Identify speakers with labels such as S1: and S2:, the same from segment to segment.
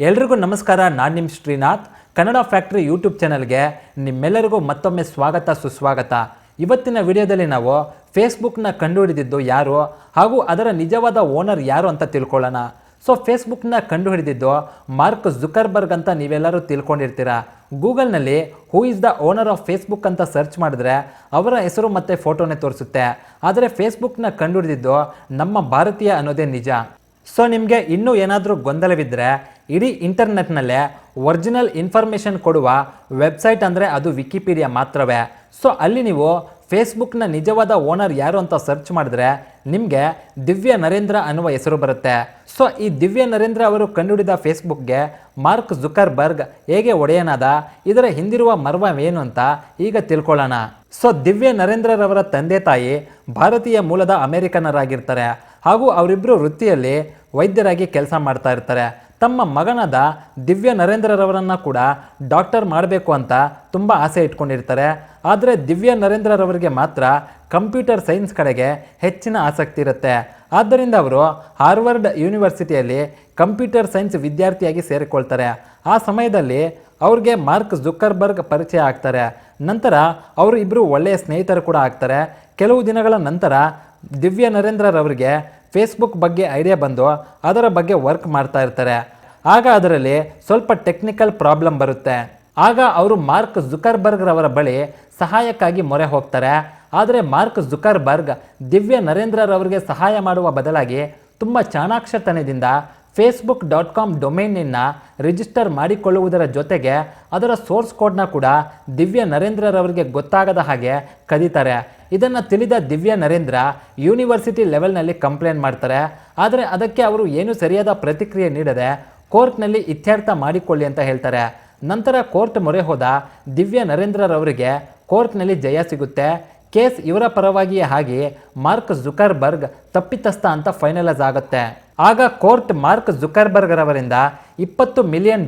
S1: ಎಲ್ರಿಗೂ ನಮಸ್ಕಾರ. ನಾನು ನಿಮ್ಮ ಶ್ರೀನಾಥ್. ಕನ್ನಡ ಫ್ಯಾಕ್ಟ್ರಿ ಯೂಟ್ಯೂಬ್ ಚಾನಲ್ಗೆ ನಿಮ್ಮೆಲ್ಲರಿಗೂ ಮತ್ತೊಮ್ಮೆ ಸ್ವಾಗತ ಸುಸ್ವಾಗತ. ಇವತ್ತಿನ ವಿಡಿಯೋದಲ್ಲಿ ನಾವು ಫೇಸ್ಬುಕ್ನ ಕಂಡುಹಿಡಿದಿದ್ದು ಯಾರು ಹಾಗೂ ಅದರ ನಿಜವಾದ ಓನರ್ ಯಾರು ಅಂತ ತಿಳ್ಕೊಳ್ಳೋಣ. ಫೇಸ್ಬುಕ್ನ ಕಂಡುಹಿಡಿದಿದ್ದು ಮಾರ್ಕ್ ಜುಕರ್ಬರ್ಗ್ ಅಂತ ನೀವೆಲ್ಲರೂ ತಿಳ್ಕೊಂಡಿರ್ತೀರ. ಗೂಗಲ್ನಲ್ಲಿ who is the owner of Facebook ಅಂತ ಸರ್ಚ್ ಮಾಡಿದ್ರೆ ಅವರ ಹೆಸರು ಮತ್ತು ಫೋಟೋನೇ ತೋರಿಸುತ್ತೆ. ಆದರೆ ಫೇಸ್ಬುಕ್ನ ಕಂಡುಹಿಡಿದಿದ್ದು ನಮ್ಮ ಭಾರತೀಯ ಅನ್ನೋದೇ ನಿಜ. ನಿಮಗೆ ಇನ್ನೂ ಏನಾದರೂ ಗೊಂದಲವಿದ್ದರೆ ಇಡೀ ಇಂಟರ್ನೆಟ್ನಲ್ಲೇ ಒರಿಜಿನಲ್ ಇನ್ಫಾರ್ಮೇಷನ್ ಕೊಡುವ ವೆಬ್ಸೈಟ್ ಅಂದರೆ ಅದು ವಿಕಿಪೀಡಿಯಾ ಮಾತ್ರವೇ. ಅಲ್ಲಿ ನೀವು ಫೇಸ್ಬುಕ್ನ ನಿಜವಾದ ಓನರ್ ಯಾರು ಅಂತ ಸರ್ಚ್ ಮಾಡಿದ್ರೆ ನಿಮಗೆ ದಿವ್ಯ ನರೇಂದ್ರ ಅನ್ನುವ ಹೆಸರು ಬರುತ್ತೆ. ಈ ದಿವ್ಯ ನರೇಂದ್ರ ಅವರು ಕಂಡುಹಿಡಿದ ಫೇಸ್ಬುಕ್ಗೆ ಮಾರ್ಕ್ ಜುಕರ್ಬರ್ಗ್ ಹೇಗೆ ಒಡೆಯನಾದ, ಇದರ ಹಿಂದಿರುವ ಮರ್ಮವೇನು ಅಂತ ಈಗ ತಿಳ್ಕೊಳ್ಳೋಣ. ದಿವ್ಯ ನರೇಂದ್ರರವರ ತಂದೆ ತಾಯಿ ಭಾರತೀಯ ಮೂಲದ ಅಮೆರಿಕನರಾಗಿರ್ತಾರೆ ಹಾಗೂ ಅವರಿಬ್ಬರು ವೃತ್ತಿಯಲ್ಲಿ ವೈದ್ಯರಾಗಿ ಕೆಲಸ ಮಾಡ್ತಾ ಇರ್ತಾರೆ. ತಮ್ಮ ಮಗನಾದ ದಿವ್ಯ ನರೇಂದ್ರರವರನ್ನು ಕೂಡ ಡಾಕ್ಟರ್ ಮಾಡಬೇಕು ಅಂತ ತುಂಬ ಆಸೆ ಇಟ್ಕೊಂಡಿರ್ತಾರೆ. ಆದರೆ ದಿವ್ಯ ನರೇಂದ್ರರವರಿಗೆ ಮಾತ್ರ ಕಂಪ್ಯೂಟರ್ ಸೈನ್ಸ್ ಕಡೆಗೆ ಹೆಚ್ಚಿನ ಆಸಕ್ತಿ ಇರುತ್ತೆ. ಆದ್ದರಿಂದ ಅವರು ಹಾರ್ವರ್ಡ್ ಯೂನಿವರ್ಸಿಟಿಯಲ್ಲಿ ಕಂಪ್ಯೂಟರ್ ಸೈನ್ಸ್ ವಿದ್ಯಾರ್ಥಿಯಾಗಿ ಸೇರಿಕೊಳ್ತಾರೆ. ಆ ಸಮಯದಲ್ಲಿ ಅವ್ರಿಗೆ ಮಾರ್ಕ್ ಜುಕರ್ಬರ್ಗ್ ಪರಿಚಯ ಆಗ್ತಾರೆ. ನಂತರ ಅವರು ಇಬ್ಬರು ಒಳ್ಳೆಯ ಸ್ನೇಹಿತರು ಕೂಡ ಆಗ್ತಾರೆ. ಕೆಲವು ದಿನಗಳ ನಂತರ ದಿವ್ಯ ನರೇಂದ್ರರವರಿಗೆ ಫೇಸ್ಬುಕ್ ಬಗ್ಗೆ ಐಡಿಯಾ ಬಂದು ಅದರ ಬಗ್ಗೆ ವರ್ಕ್ ಮಾಡ್ತಾ ಇರ್ತಾರೆ. ಆಗ ಅದರಲ್ಲಿ ಸ್ವಲ್ಪ ಟೆಕ್ನಿಕಲ್ ಪ್ರಾಬ್ಲಮ್ ಬರುತ್ತೆ. ಆಗ ಅವರು ಮಾರ್ಕ್ ಜುಕರ್ಬರ್ಗ್ ರವರ ಬಳಿ ಸಹಾಯಕ್ಕಾಗಿ ಮೊರೆ ಹೋಗ್ತಾರೆ. ಆದರೆ ಮಾರ್ಕ್ ಜುಕರ್ಬರ್ಗ್ ದಿವ್ಯ ನರೇಂದ್ರರವರಿಗೆ ಸಹಾಯ ಮಾಡುವ ಬದಲಾಗಿ ತುಂಬ ಚಾಣಾಕ್ಷತನದಿಂದ facebook.com ಡೊಮೈನನ್ನು ರಿಜಿಸ್ಟರ್ ಮಾಡಿಕೊಳ್ಳುವುದರ ಜೊತೆಗೆ ಅದರ ಸೋರ್ಸ್ ಕೋಡ್ನ ಕೂಡ ದಿವ್ಯ ನರೇಂದ್ರರವರಿಗೆ ಗೊತ್ತಾಗದ ಹಾಗೆ ಕದೀತಾರೆ. ಇದನ್ನು ತಿಳಿದ ದಿವ್ಯ ನರೇಂದ್ರ ಯೂನಿವರ್ಸಿಟಿ ಲೆವೆಲ್ನಲ್ಲಿ ಕಂಪ್ಲೇಂಟ್ ಮಾಡ್ತಾರೆ. ಆದರೆ ಅದಕ್ಕೆ ಅವರು ಏನು ಸರಿಯಾದ ಪ್ರತಿಕ್ರಿಯೆ ನೀಡದೆ ಕೋರ್ಟ್ನಲ್ಲಿ ಇತ್ಯರ್ಥ ಮಾಡಿಕೊಳ್ಳಿ ಅಂತ ಹೇಳ್ತಾರೆ. ನಂತರ ಕೋರ್ಟ್ ಮೊರೆ ಹೋದ ದಿವ್ಯ ನರೇಂದ್ರರವರಿಗೆ ಕೋರ್ಟ್ನಲ್ಲಿ ಜಯ ಸಿಗುತ್ತೆ. ಕೇಸ್ ಇವರ ಪರವಾಗಿಯೇ ಆಗಿ ಮಾರ್ಕ್ ಜುಕರ್ಬರ್ಗ್ ತಪ್ಪಿತಸ್ಥ ಅಂತ ಫೈನಲೈಸ್ ಆಗುತ್ತೆ. ಆಗ ಕೋರ್ಟ್ ಮಾರ್ಕ್ ಜುಕರ್ಬರ್ಗ್ ರವರಿಂದ $20 ಮಿಲಿಯನ್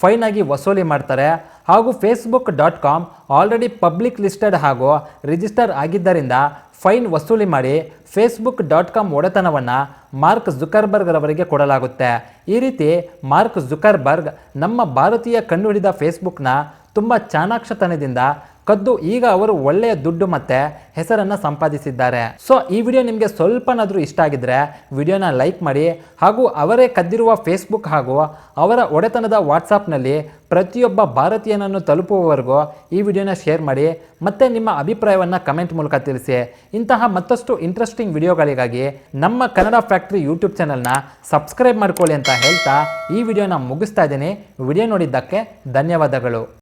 S1: ಫೈನ್ ಆಗಿ ವಸೂಲಿ ಮಾಡ್ತಾರೆ. ಹಾಗೂ facebook.com ಆಲ್ರೆಡಿ ಪಬ್ಲಿಕ್ ಲಿಸ್ಟೆಡ್ ಹಾಗೂ ರಿಜಿಸ್ಟರ್ ಆಗಿದ್ದರಿಂದ ಫೈನ್ ವಸೂಲಿ ಮಾಡಿ facebook.com ಒಡೆತನವನ್ನು ಮಾರ್ಕ್ ಜುಕರ್ಬರ್ಗ್ ರವರಿಗೆ ಕೊಡಲಾಗುತ್ತೆ. ಈ ರೀತಿ ಮಾರ್ಕ್ ಜುಕರ್ಬರ್ಗ್ ನಮ್ಮ ಭಾರತೀಯ ಕಂಡುಹಿಡಿದ ಫೇಸ್ಬುಕ್ನ ತುಂಬ ಚಾಣಾಕ್ಷತನದಿಂದ ಕದ್ದು ಈಗ ಅವರು ಒಳ್ಳೆಯ ದುಡ್ಡು ಮತ್ತು ಹೆಸರನ್ನು ಸಂಪಾದಿಸಿದ್ದಾರೆ. ಈ ವಿಡಿಯೋ ನಿಮಗೆ ಸ್ವಲ್ಪನಾದರೂ ಇಷ್ಟ ಆಗಿದ್ರೆ ವಿಡಿಯೋನ ಲೈಕ್ ಮಾಡಿ ಹಾಗೂ ಅವರೇ ಕದ್ದಿರುವ ಫೇಸ್ಬುಕ್ ಹಾಗೂ ಅವರ ಒಡೆತನದ ವಾಟ್ಸಾಪ್ನಲ್ಲಿ ಪ್ರತಿಯೊಬ್ಬ ಭಾರತೀಯನನ್ನು ತಲುಪುವವರೆಗೂ ಈ ವಿಡಿಯೋನ ಶೇರ್ ಮಾಡಿ ಮತ್ತು ನಿಮ್ಮ ಅಭಿಪ್ರಾಯವನ್ನು ಕಮೆಂಟ್ ಮೂಲಕ ತಿಳಿಸಿ. ಇಂತಹ ಮತ್ತಷ್ಟು ಇಂಟ್ರೆಸ್ಟಿಂಗ್ ವಿಡಿಯೋಗಳಿಗಾಗಿ ನಮ್ಮ ಕನ್ನಡ ಫ್ಯಾಕ್ಟ್ರಿ ಯೂಟ್ಯೂಬ್ ಚಾನಲ್ನ ಸಬ್ಸ್ಕ್ರೈಬ್ ಮಾಡ್ಕೊಳ್ಳಿ ಅಂತ ಹೇಳ್ತಾ ಈ ವಿಡಿಯೋನ ಮುಗಿಸ್ತಾ ಇದ್ದೀನಿ. ವಿಡಿಯೋ ನೋಡಿದ್ದಕ್ಕೆ ಧನ್ಯವಾದಗಳು.